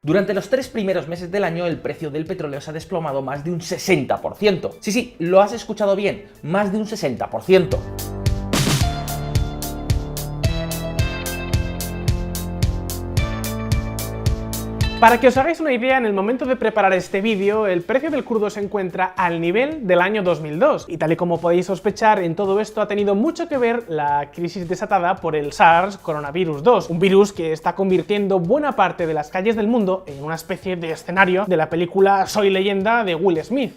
Durante los 3 primeros meses del año, el precio del petróleo se ha desplomado más de un 60%. Sí, lo has escuchado bien, más de un 60%. Para que os hagáis una idea, en el momento de preparar este vídeo, el precio del crudo se encuentra al nivel del año 2002. Y tal y como podéis sospechar, en todo esto ha tenido mucho que ver la crisis desatada por el SARS coronavirus 2, un virus que está convirtiendo buena parte de las calles del mundo en una especie de escenario de la película Soy Leyenda de Will Smith.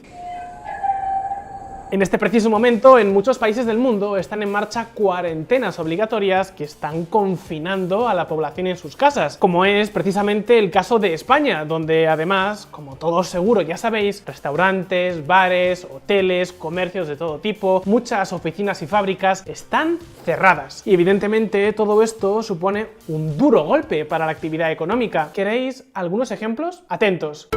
En este preciso momento, en muchos países del mundo están en marcha cuarentenas obligatorias que están confinando a la población en sus casas, como es precisamente el caso de España, donde además, como todos seguro ya sabéis, restaurantes, bares, hoteles, comercios de todo tipo, muchas oficinas y fábricas están cerradas. Y evidentemente todo esto supone un duro golpe para la actividad económica. ¿Queréis algunos ejemplos? Atentos.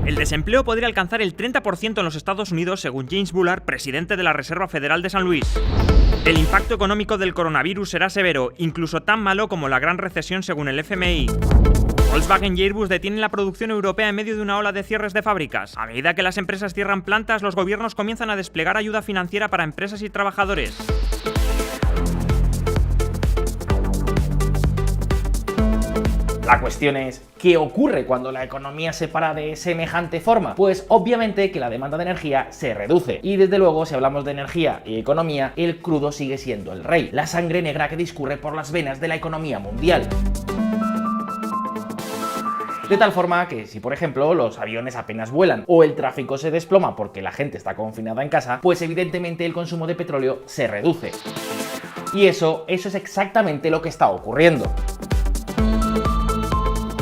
El desempleo podría alcanzar el 30% en los Estados Unidos, según James Bullard, presidente de la Reserva Federal de San Luis. El impacto económico del coronavirus será severo, incluso tan malo como la gran recesión según el FMI. Volkswagen y Airbus detienen la producción europea en medio de una ola de cierres de fábricas. A medida que las empresas cierran plantas, los gobiernos comienzan a desplegar ayuda financiera para empresas y trabajadores. La cuestión es, ¿qué ocurre cuando la economía se para de semejante forma? Pues obviamente que la demanda de energía se reduce. Y desde luego, si hablamos de energía y economía, el crudo sigue siendo el rey, la sangre negra que discurre por las venas de la economía mundial. De tal forma que si, por ejemplo, los aviones apenas vuelan o el tráfico se desploma porque la gente está confinada en casa, pues evidentemente el consumo de petróleo se reduce. Y eso es exactamente lo que está ocurriendo.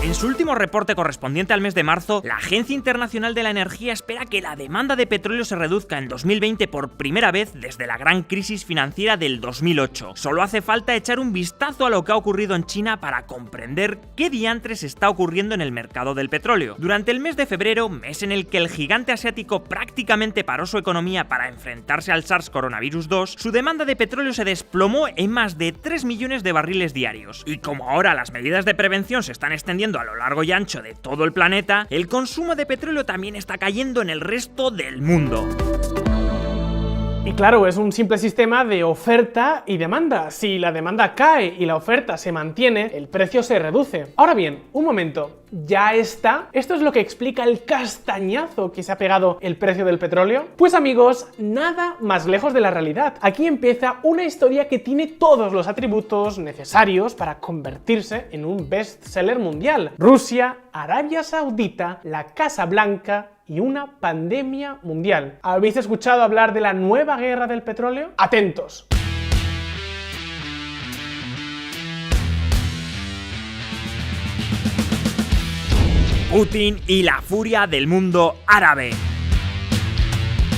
En su último reporte correspondiente al mes de marzo, la Agencia Internacional de la Energía espera que la demanda de petróleo se reduzca en 2020 por primera vez desde la gran crisis financiera del 2008. Solo hace falta echar un vistazo a lo que ha ocurrido en China para comprender qué diantres está ocurriendo en el mercado del petróleo. Durante el mes de febrero, mes en el que el gigante asiático prácticamente paró su economía para enfrentarse al SARS coronavirus 2, su demanda de petróleo se desplomó en más de 3 millones de barriles diarios. Y como ahora las medidas de prevención se están extendiendo a lo largo y ancho de todo el planeta, el consumo de petróleo también está cayendo en el resto del mundo. Y claro, es un simple sistema de oferta y demanda. Si la demanda cae y la oferta se mantiene, el precio se reduce. Ahora bien, un momento, ¿ya está? ¿Esto es lo que explica el castañazo que se ha pegado el precio del petróleo? Pues amigos, nada más lejos de la realidad. Aquí empieza una historia que tiene todos los atributos necesarios para convertirse en un bestseller mundial. Rusia, Arabia Saudita, la Casa Blanca y una pandemia mundial. ¿Habéis escuchado hablar de la nueva guerra del petróleo? Atentos. Putin y la furia del mundo árabe.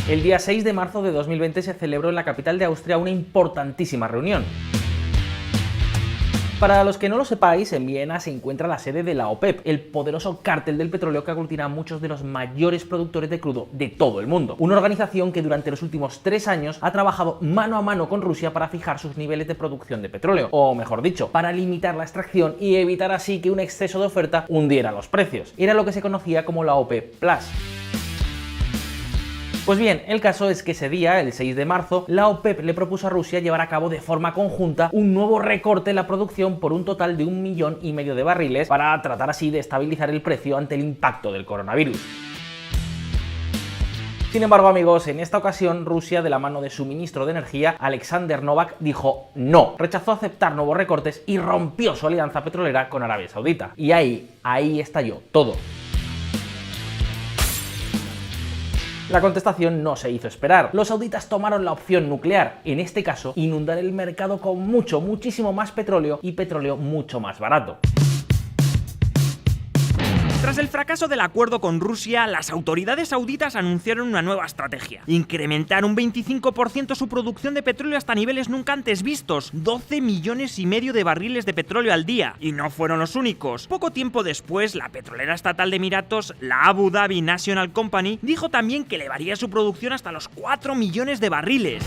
El día 6 de marzo de 2020 se celebró en la capital de Austria una importantísima reunión. Para los que no lo sepáis, en Viena se encuentra la sede de la OPEP, el poderoso cártel del petróleo que aglutina a muchos de los mayores productores de crudo de todo el mundo. Una organización que durante los últimos 3 años ha trabajado mano a mano con Rusia para fijar sus niveles de producción de petróleo, o mejor dicho, para limitar la extracción y evitar así que un exceso de oferta hundiera los precios. Era lo que se conocía como la OPEP Plus. Pues bien, el caso es que ese día, el 6 de marzo, la OPEP le propuso a Rusia llevar a cabo de forma conjunta un nuevo recorte en la producción por un total de 1,5 millones de barriles para tratar así de estabilizar el precio ante el impacto del coronavirus. Sin embargo, amigos, en esta ocasión Rusia, de la mano de su ministro de Energía, Alexander Novak, dijo no, rechazó aceptar nuevos recortes y rompió su alianza petrolera con Arabia Saudita. Y ahí estalló todo. La contestación no se hizo esperar. Los sauditas tomaron la opción nuclear, en este caso, inundar el mercado con muchísimo más petróleo y petróleo mucho más barato. Tras el fracaso del acuerdo con Rusia, las autoridades sauditas anunciaron una nueva estrategia: incrementar un 25% su producción de petróleo hasta niveles nunca antes vistos, 12,5 millones de barriles de petróleo al día. Y no fueron los únicos. Poco tiempo después, la petrolera estatal de Emiratos, la Abu Dhabi National Company, dijo también que elevaría su producción hasta los 4 millones de barriles.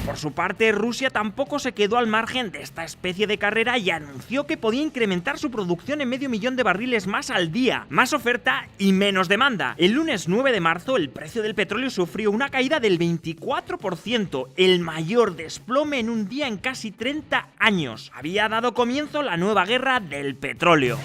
Por su parte, Rusia tampoco se quedó al margen de esta especie de carrera y anunció que podía incrementar su producción en 500.000 de barriles más al día, más oferta y menos demanda. El lunes 9 de marzo el precio del petróleo sufrió una caída del 24%, el mayor desplome en un día en casi 30 años. Había dado comienzo la nueva guerra del petróleo.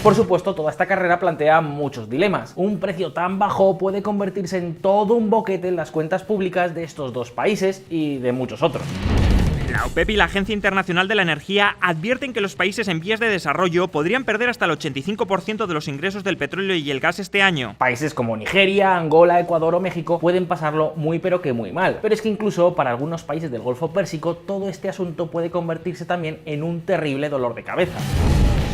Por supuesto, toda esta carrera plantea muchos dilemas. Un precio tan bajo puede convertirse en todo un boquete en las cuentas públicas de estos dos países y de muchos otros. La OPEP y la Agencia Internacional de la Energía advierten que los países en vías de desarrollo podrían perder hasta el 85% de los ingresos del petróleo y el gas este año. Países como Nigeria, Angola, Ecuador o México pueden pasarlo muy pero que muy mal. Pero es que incluso para algunos países del Golfo Pérsico todo este asunto puede convertirse también en un terrible dolor de cabeza.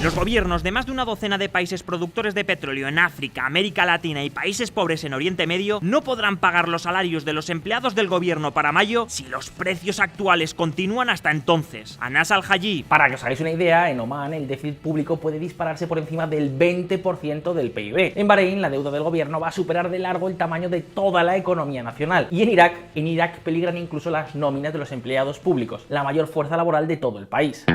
Los gobiernos de más de una docena de países productores de petróleo en África, América Latina y países pobres en Oriente Medio no podrán pagar los salarios de los empleados del gobierno para mayo si los precios actuales continúan hasta entonces. Anas Al-Haji. Para que os hagáis una idea, en Omán el déficit público puede dispararse por encima del 20% del PIB. En Bahrein la deuda del gobierno va a superar de largo el tamaño de toda la economía nacional. Y en Irak peligran incluso las nóminas de los empleados públicos, la mayor fuerza laboral de todo el país.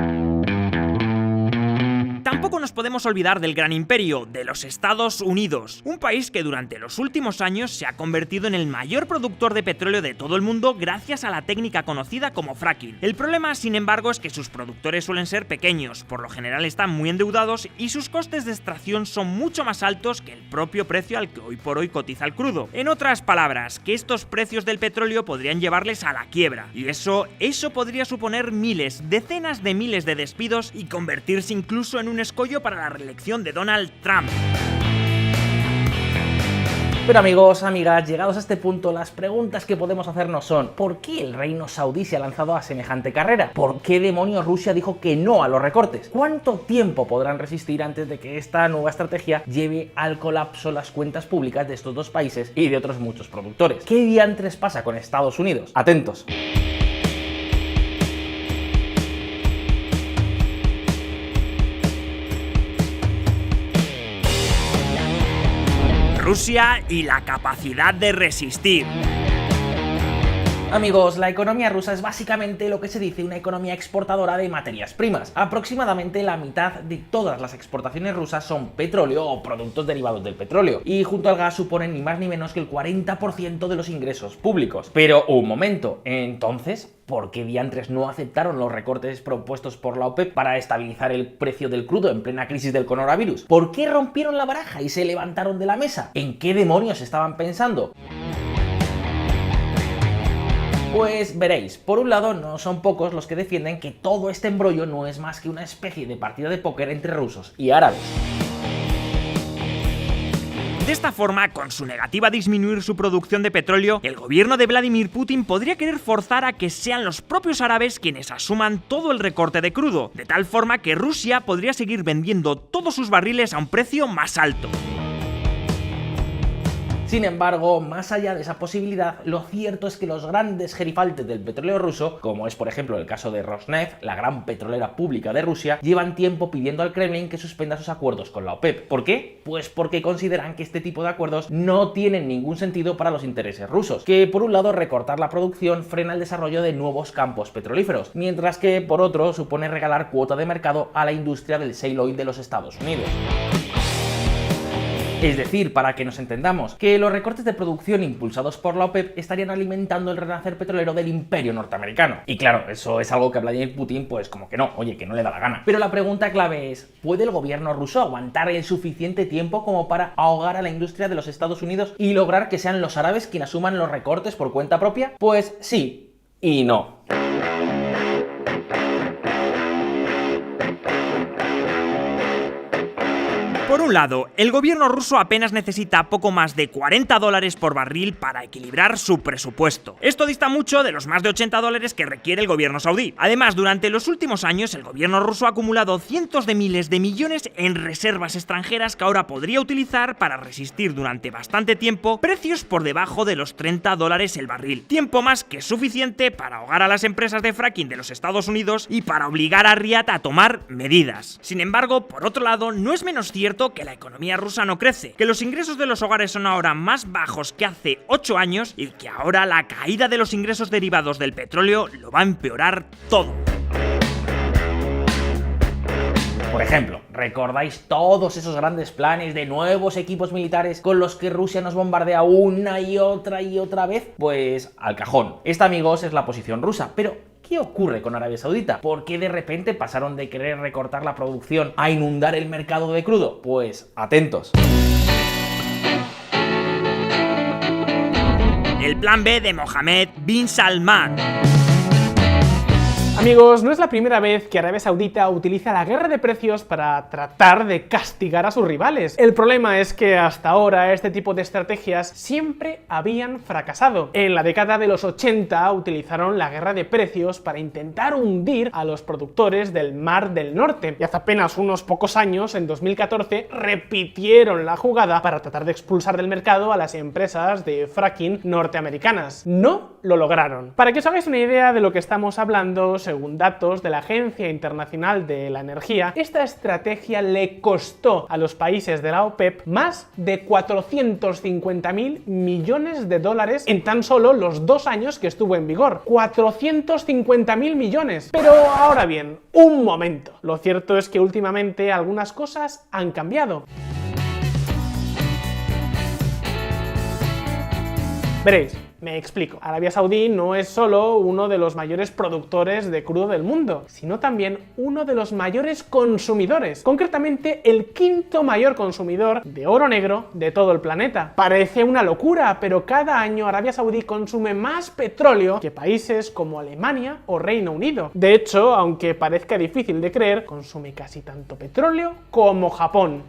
Tampoco nos podemos olvidar del gran imperio, de los Estados Unidos, un país que durante los últimos años se ha convertido en el mayor productor de petróleo de todo el mundo gracias a la técnica conocida como fracking. El problema, sin embargo, es que sus productores suelen ser pequeños, por lo general están muy endeudados y sus costes de extracción son mucho más altos que el propio precio al que hoy por hoy cotiza el crudo. En otras palabras, que estos precios del petróleo podrían llevarles a la quiebra, y eso podría suponer miles, decenas de miles de despidos y convertirse incluso en un escollo para la reelección de Donald Trump. Pero amigos, amigas, llegados a este punto, las preguntas que podemos hacernos son: ¿por qué el reino saudí se ha lanzado a semejante carrera? ¿Por qué demonios Rusia dijo que no a los recortes? ¿Cuánto tiempo podrán resistir antes de que esta nueva estrategia lleve al colapso las cuentas públicas de estos dos países y de otros muchos productores? ¿Qué diantres pasa con Estados Unidos? Atentos. Rusia y la capacidad de resistir. Amigos, la economía rusa es básicamente lo que se dice una economía exportadora de materias primas. Aproximadamente la mitad de todas las exportaciones rusas son petróleo o productos derivados del petróleo, y junto al gas suponen ni más ni menos que el 40% de los ingresos públicos. Pero un momento, entonces, ¿por qué diantres no aceptaron los recortes propuestos por la OPEP para estabilizar el precio del crudo en plena crisis del coronavirus? ¿Por qué rompieron la baraja y se levantaron de la mesa? ¿En qué demonios estaban pensando? Pues veréis, por un lado no son pocos los que defienden que todo este embrollo no es más que una especie de partida de póker entre rusos y árabes. De esta forma, con su negativa a disminuir su producción de petróleo, el gobierno de Vladimir Putin podría querer forzar a que sean los propios árabes quienes asuman todo el recorte de crudo, de tal forma que Rusia podría seguir vendiendo todos sus barriles a un precio más alto. Sin embargo, más allá de esa posibilidad, lo cierto es que los grandes gerifaltes del petróleo ruso, como es por ejemplo el caso de Rosneft, la gran petrolera pública de Rusia, llevan tiempo pidiendo al Kremlin que suspenda sus acuerdos con la OPEP. ¿Por qué? Pues porque consideran que este tipo de acuerdos no tienen ningún sentido para los intereses rusos, que por un lado recortar la producción frena el desarrollo de nuevos campos petrolíferos, mientras que por otro supone regalar cuota de mercado a la industria del shale oil de los Estados Unidos. Es decir, para que nos entendamos, que los recortes de producción impulsados por la OPEP estarían alimentando el renacer petrolero del imperio norteamericano. Y claro, eso es algo que a Vladimir Putin pues como que no, oye, que no le da la gana. Pero la pregunta clave es, ¿puede el gobierno ruso aguantar el suficiente tiempo como para ahogar a la industria de los Estados Unidos y lograr que sean los árabes quienes asuman los recortes por cuenta propia? Pues sí y no. Por un lado, el gobierno ruso apenas necesita poco más de $40 por barril para equilibrar su presupuesto. Esto dista mucho de los más de $80 que requiere el gobierno saudí. Además, durante los últimos años, el gobierno ruso ha acumulado cientos de miles de millones en reservas extranjeras que ahora podría utilizar para resistir durante bastante tiempo precios por debajo de los $30 el barril. Tiempo más que suficiente para ahogar a las empresas de fracking de los Estados Unidos y para obligar a Riad a tomar medidas. Sin embargo, por otro lado, no es menos cierto cierto que la economía rusa no crece, que los ingresos de los hogares son ahora más bajos que hace 8 años y que ahora la caída de los ingresos derivados del petróleo lo va a empeorar todo. Por ejemplo, ¿recordáis todos esos grandes planes de nuevos equipos militares con los que Rusia nos bombardea una y otra vez? Pues al cajón. Esta, amigos, es la posición rusa, pero ¿qué ocurre con Arabia Saudita? ¿Por qué de repente pasaron de querer recortar la producción a inundar el mercado de crudo? Pues atentos. El plan B de Mohammed bin Salman. Amigos, no es la primera vez que Arabia Saudita utiliza la guerra de precios para tratar de castigar a sus rivales. El problema es que hasta ahora este tipo de estrategias siempre habían fracasado. En la década de los 80 utilizaron la guerra de precios para intentar hundir a los productores del Mar del Norte. Y hace apenas unos pocos años, en 2014, repitieron la jugada para tratar de expulsar del mercado a las empresas de fracking norteamericanas. No lo lograron. Para que os hagáis una idea de lo que estamos hablando, según datos de la Agencia Internacional de la Energía, esta estrategia le costó a los países de la OPEP más de 450.000 millones de dólares en tan solo los 2 años que estuvo en vigor. 450.000 millones. Pero ahora bien, un momento. Lo cierto es que últimamente algunas cosas han cambiado. Veréis. Me explico. Arabia Saudí no es solo uno de los mayores productores de crudo del mundo, sino también uno de los mayores consumidores, concretamente el 5º mayor consumidor de oro negro de todo el planeta. Parece una locura, pero cada año Arabia Saudí consume más petróleo que países como Alemania o Reino Unido. De hecho, aunque parezca difícil de creer, consume casi tanto petróleo como Japón.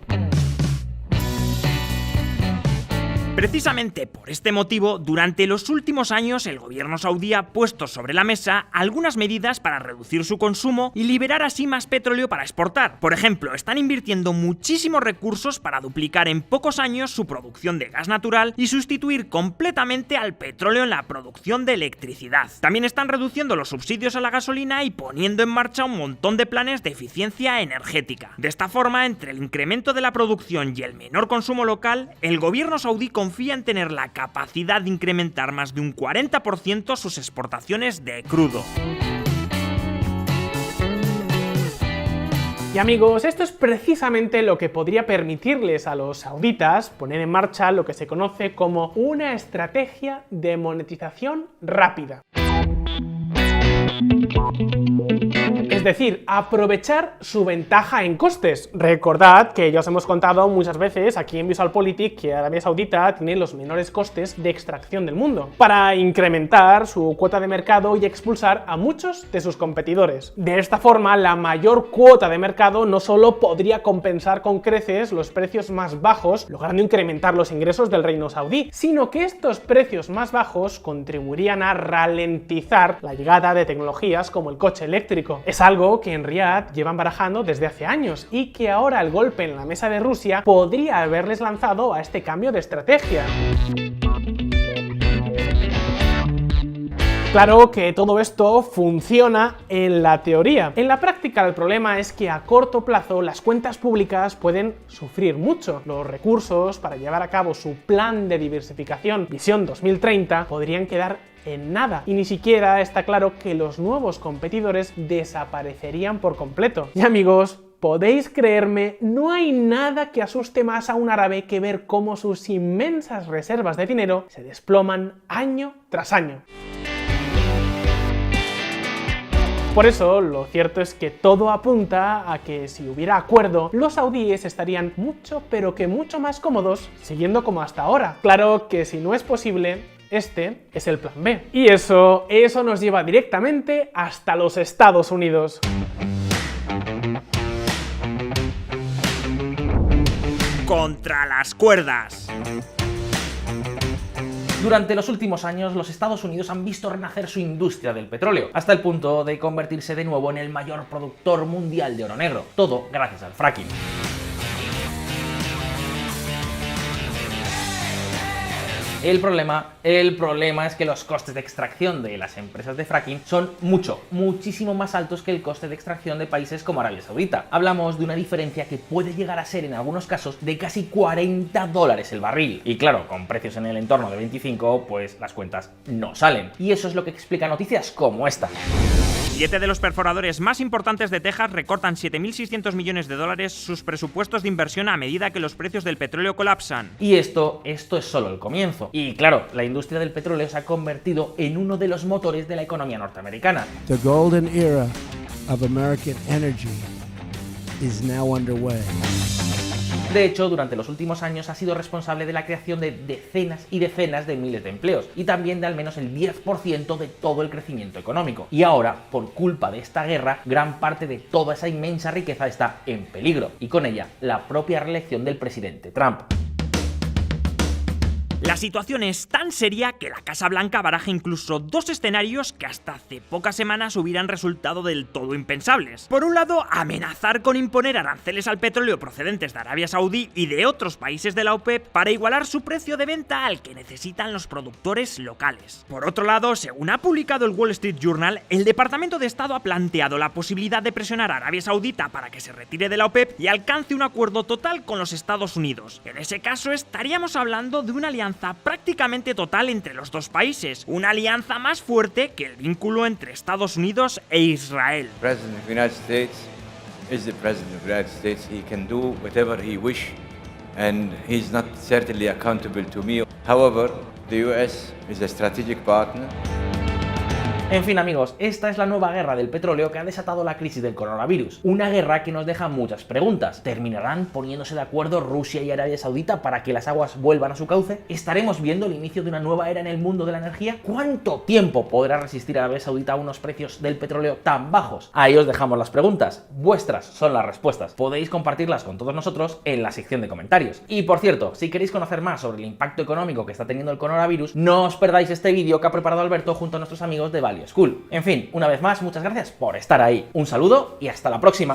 Precisamente por este motivo, durante los últimos años el gobierno saudí ha puesto sobre la mesa algunas medidas para reducir su consumo y liberar así más petróleo para exportar. Por ejemplo, están invirtiendo muchísimos recursos para duplicar en pocos años su producción de gas natural y sustituir completamente al petróleo en la producción de electricidad. También están reduciendo los subsidios a la gasolina y poniendo en marcha un montón de planes de eficiencia energética. De esta forma, entre el incremento de la producción y el menor consumo local, el gobierno saudí confía en tener la capacidad de incrementar más de un 40% sus exportaciones de crudo. Y amigos, esto es precisamente lo que podría permitirles a los sauditas poner en marcha lo que se conoce como una estrategia de monetización rápida. Es decir, aprovechar su ventaja en costes. Recordad que ya os hemos contado muchas veces aquí en VisualPolitik que Arabia Saudita tiene los menores costes de extracción del mundo, para incrementar su cuota de mercado y expulsar a muchos de sus competidores. De esta forma, la mayor cuota de mercado no solo podría compensar con creces los precios más bajos, logrando incrementar los ingresos del reino saudí, sino que estos precios más bajos contribuirían a ralentizar la llegada de tecnologías como el coche eléctrico. Es algo que en Riad llevan barajando desde hace años y que ahora el golpe en la mesa de Rusia podría haberles lanzado a este cambio de estrategia. Claro que todo esto funciona en la teoría. En la práctica el problema es que a corto plazo las cuentas públicas pueden sufrir mucho. Los recursos para llevar a cabo su plan de diversificación Visión 2030 podrían quedar en nada, y ni siquiera está claro que los nuevos competidores desaparecerían por completo. Y amigos, podéis creerme, no hay nada que asuste más a un árabe que ver cómo sus inmensas reservas de dinero se desploman año tras año. Por eso, lo cierto es que todo apunta a que si hubiera acuerdo, los saudíes estarían mucho, pero que mucho más cómodos, siguiendo como hasta ahora. Claro que si no es posible, este es el plan B. Y eso nos lleva directamente hasta los Estados Unidos. Contra las cuerdas. Durante los últimos años, los Estados Unidos han visto renacer su industria del petróleo, hasta el punto de convertirse de nuevo en el mayor productor mundial de oro negro, todo gracias al fracking. El problema es que los costes de extracción de las empresas de fracking son muchísimo más altos que el coste de extracción de países como Arabia Saudita. Hablamos de una diferencia que puede llegar a ser en algunos casos de casi $40 el barril. Y claro, con precios en el entorno de 25, pues las cuentas no salen. Y eso es lo que explica noticias como esta. 7 de los perforadores más importantes de Texas recortan $7.600 millones sus presupuestos de inversión a medida que los precios del petróleo colapsan. Y esto es solo el comienzo. Y claro, la industria del petróleo se ha convertido en uno de los motores de la economía norteamericana. The golden era of American energy is now underway. De hecho, durante los últimos años ha sido responsable de la creación de decenas y decenas de miles de empleos y también de al menos el 10% de todo el crecimiento económico. Y ahora, por culpa de esta guerra, gran parte de toda esa inmensa riqueza está en peligro y con ella la propia reelección del presidente Trump. La situación es tan seria que la Casa Blanca baraja incluso dos escenarios que hasta hace pocas semanas hubieran resultado del todo impensables. Por un lado, amenazar con imponer aranceles al petróleo procedentes de Arabia Saudí y de otros países de la OPEP para igualar su precio de venta al que necesitan los productores locales. Por otro lado, según ha publicado el Wall Street Journal, el Departamento de Estado ha planteado la posibilidad de presionar a Arabia Saudita para que se retire de la OPEP y alcance un acuerdo total con los Estados Unidos. En ese caso, estaríamos hablando de una alianza prácticamente total entre los dos países, una alianza más fuerte que el vínculo entre Estados Unidos e Israel. President of the United States is the President of the United States. He can do whatever he wish, and he's not certainly accountable to me. However, the US is a strategic partner. En fin, amigos, esta es la nueva guerra del petróleo que ha desatado la crisis del coronavirus. Una guerra que nos deja muchas preguntas. ¿Terminarán poniéndose de acuerdo Rusia y Arabia Saudita para que las aguas vuelvan a su cauce? ¿Estaremos viendo el inicio de una nueva era en el mundo de la energía? ¿Cuánto tiempo podrá resistir Arabia Saudita a unos precios del petróleo tan bajos? Ahí os dejamos las preguntas. Vuestras son las respuestas. Podéis compartirlas con todos nosotros en la sección de comentarios. Y por cierto, si queréis conocer más sobre el impacto económico que está teniendo el coronavirus, no os perdáis este vídeo que ha preparado Alberto junto a nuestros amigos de Value School. En fin, una vez más, muchas gracias por estar ahí. Un saludo y hasta la próxima.